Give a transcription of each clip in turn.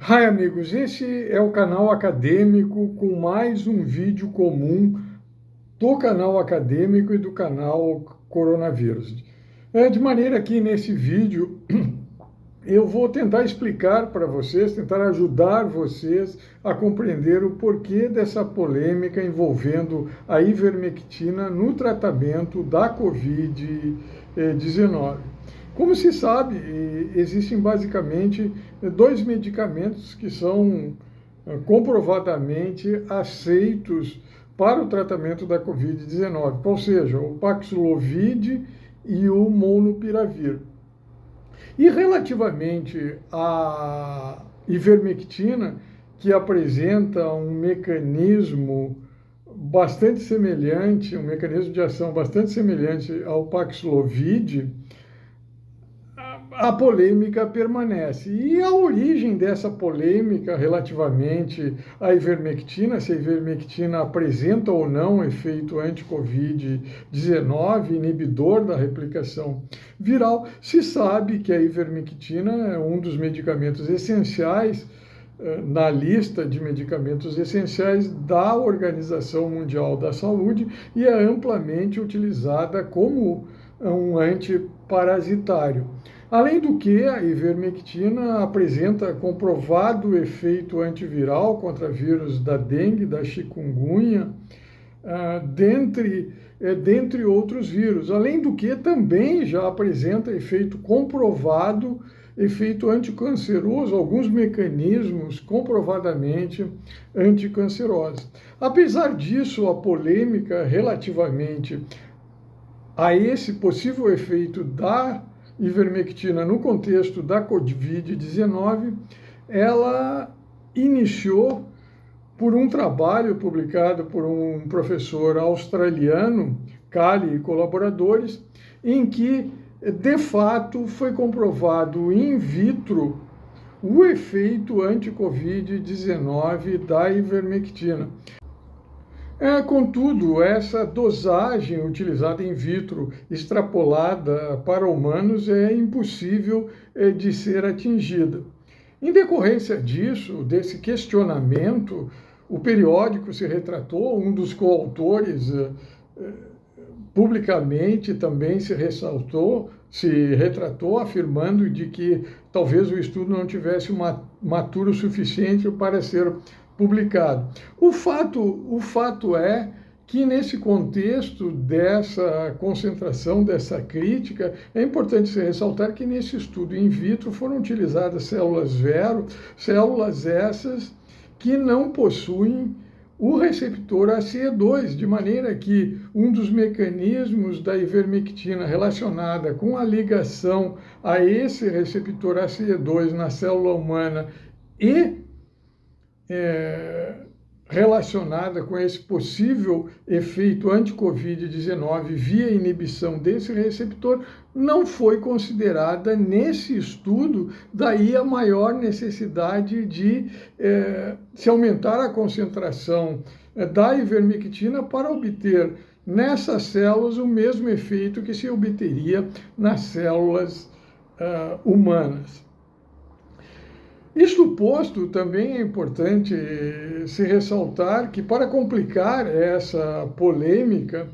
Hi, amigos, esse é o canal acadêmico com mais um vídeo comum do canal acadêmico e do canal Coronavírus. De maneira que nesse vídeo eu vou tentar explicar para vocês, tentar ajudar vocês a compreender o porquê dessa polêmica envolvendo a ivermectina no tratamento da Covid-19. Como se sabe, existem basicamente dois medicamentos que são comprovadamente aceitos para o tratamento da Covid-19, ou seja, o Paxlovid e o Molnupiravir. E relativamente à ivermectina, que apresenta um mecanismo bastante semelhante, um mecanismo de ação bastante semelhante ao Paxlovid, a polêmica permanece. E a origem dessa polêmica relativamente à ivermectina, se a ivermectina apresenta ou não efeito anti-Covid-19, inibidor da replicação viral, se sabe que a ivermectina é um dos medicamentos essenciais na lista de medicamentos essenciais da Organização Mundial da Saúde e é amplamente utilizada como um antiparasitário. Além do que, a ivermectina apresenta comprovado efeito antiviral contra vírus da dengue, da chikungunya, dentre outros vírus. Além do que, também já apresenta efeito comprovado, efeito anticanceroso, alguns mecanismos comprovadamente anticancerosos. Apesar disso, a polêmica relativamente a esse possível efeito da ivermectina no contexto da Covid-19, ela iniciou por um trabalho publicado por um professor australiano, Cali e colaboradores, em que, de fato, foi comprovado in vitro o efeito anti-Covid-19 da ivermectina. Contudo, essa dosagem utilizada in vitro, extrapolada para humanos, é impossível de ser atingida. Em decorrência disso, desse questionamento, o periódico se retratou, um dos coautores publicamente também se retratou, afirmando de que talvez o estudo não tivesse maturo o suficiente para ser publicado. O fato é que, nesse contexto dessa concentração, dessa crítica, é importante se ressaltar que, nesse estudo in vitro, foram utilizadas células vero, células essas que não possuem o receptor ACE2, de maneira que um dos mecanismos da ivermectina relacionada com a ligação a esse receptor ACE2 na célula humana e relacionada com esse possível efeito anti-Covid-19 via inibição desse receptor, não foi considerada nesse estudo, daí a maior necessidade de se aumentar a concentração da ivermectina para obter nessas células o mesmo efeito que se obteria nas células humanas. Isto posto, também é importante se ressaltar que, para complicar essa polêmica,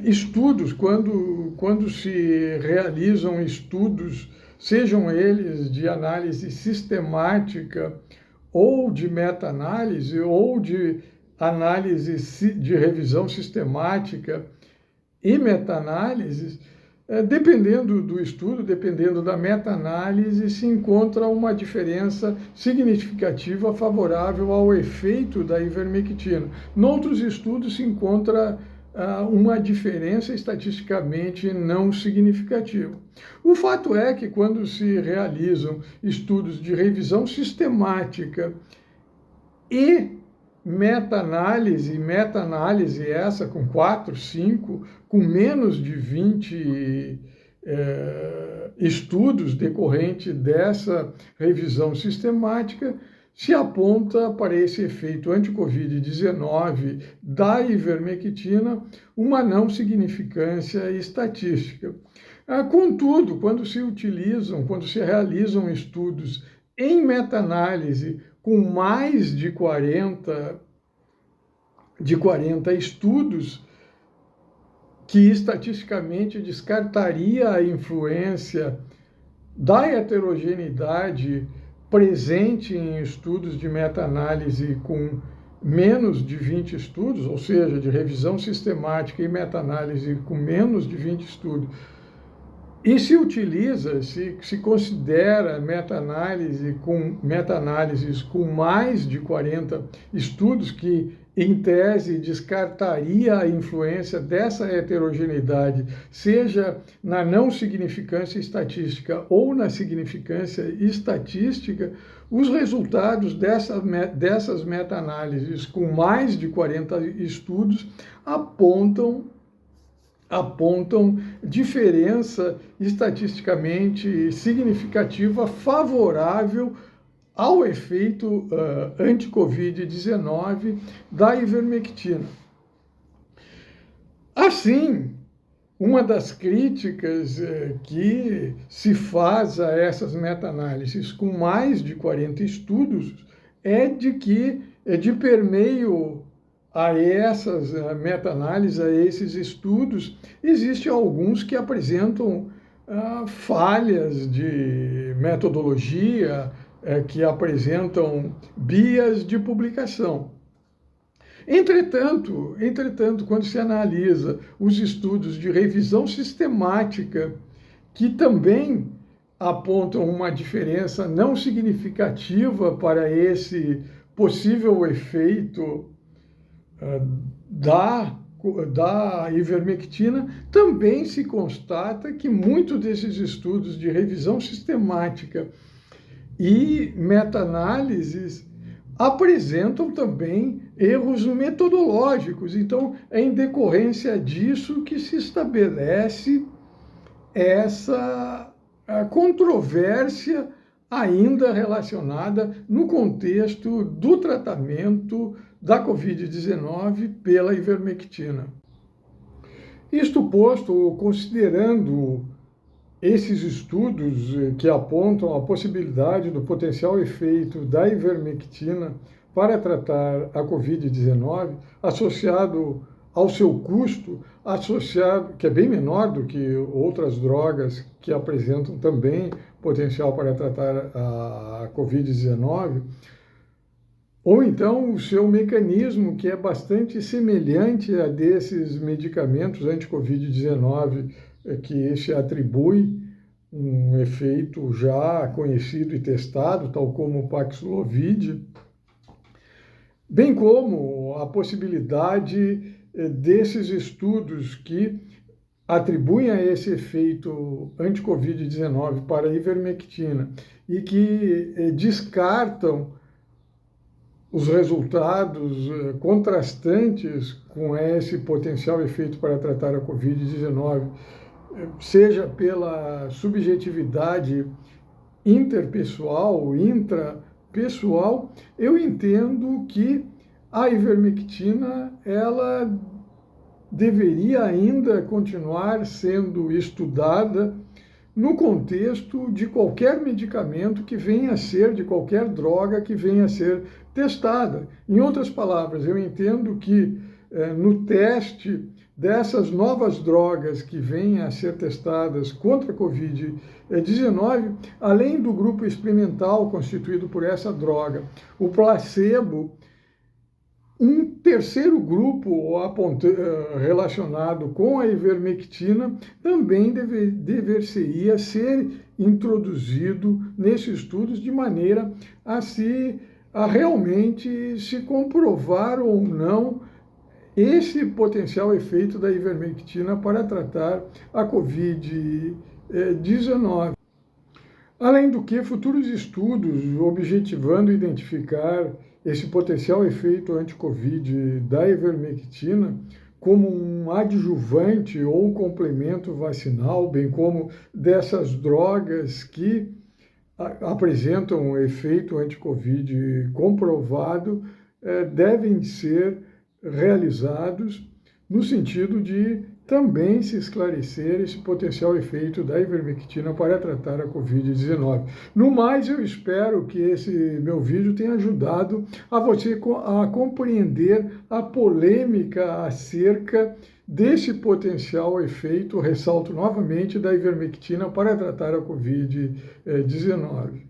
estudos, quando se realizam estudos, sejam eles de análise sistemática ou de meta-análise ou de análise de revisão sistemática e meta-análises, dependendo do estudo, dependendo da meta-análise, se encontra uma diferença significativa favorável ao efeito da ivermectina. Noutros estudos se encontra uma diferença estatisticamente não significativa. O fato é que, quando se realizam estudos de revisão sistemática e meta-análise essa com 4, 5, com menos de 20 estudos decorrentes dessa revisão sistemática, se aponta para esse efeito anti-Covid-19 da ivermectina uma não significância estatística. Contudo, quando se realizam estudos em meta-análise com mais de 40 estudos, que estatisticamente descartaria a influência da heterogeneidade presente em estudos de meta-análise com menos de 20 estudos, ou seja, de revisão sistemática e meta-análise com menos de 20 estudos. E se utiliza, se considera meta-análises com mais de 40 estudos, que em tese descartaria a influência dessa heterogeneidade, seja na não significância estatística ou na significância estatística, os resultados dessas meta-análises com mais de 40 estudos apontam diferença estatisticamente significativa favorável ao efeito anti-Covid-19 da ivermectina. Assim, uma das críticas que se faz a essas meta-análises com mais de 40 estudos é de que, de permeio a essas meta-análises, a esses estudos, existem alguns que apresentam falhas de metodologia, que apresentam bias de publicação. Entretanto, quando se analisa os estudos de revisão sistemática, que também apontam uma diferença não significativa para esse possível efeito da ivermectina, também se constata que muitos desses estudos de revisão sistemática e meta-análises apresentam também erros metodológicos. Então, é em decorrência disso que se estabelece essa controvérsia ainda relacionada no contexto do tratamento da Covid-19 pela ivermectina. Isto posto, considerando esses estudos que apontam a possibilidade do potencial efeito da ivermectina para tratar a Covid-19, associado ao seu custo, que é bem menor do que outras drogas que apresentam também potencial para tratar a Covid-19, ou então o seu mecanismo, que é bastante semelhante a desses medicamentos anti-Covid-19, que se atribui um efeito já conhecido e testado, tal como o Paxlovid, bem como a possibilidade desses estudos que atribuem a esse efeito anti-Covid-19 para a ivermectina e que descartam os resultados contrastantes com esse potencial efeito para tratar a Covid-19, seja pela subjetividade interpessoal, intrapessoal, eu entendo que a ivermectina, ela deveria ainda continuar sendo estudada no contexto de qualquer medicamento que venha a ser, de qualquer droga que venha a ser testada. Em outras palavras, eu entendo que no teste dessas novas drogas que venham a ser testadas contra a Covid-19, além do grupo experimental constituído por essa droga, o placebo, um terceiro grupo relacionado com a ivermectina também deveria ser introduzido nesses estudos de maneira a realmente se comprovar ou não esse potencial efeito da ivermectina para tratar a Covid-19. Além do que, futuros estudos objetivando identificar esse potencial efeito anti-Covid da ivermectina como um adjuvante ou um complemento vacinal, bem como dessas drogas que apresentam um efeito anti-Covid comprovado, devem ser realizados no sentido de também se esclarecer esse potencial efeito da ivermectina para tratar a Covid-19. No mais, eu espero que esse meu vídeo tenha ajudado a você a compreender a polêmica acerca desse potencial efeito, ressalto novamente, da ivermectina para tratar a Covid-19.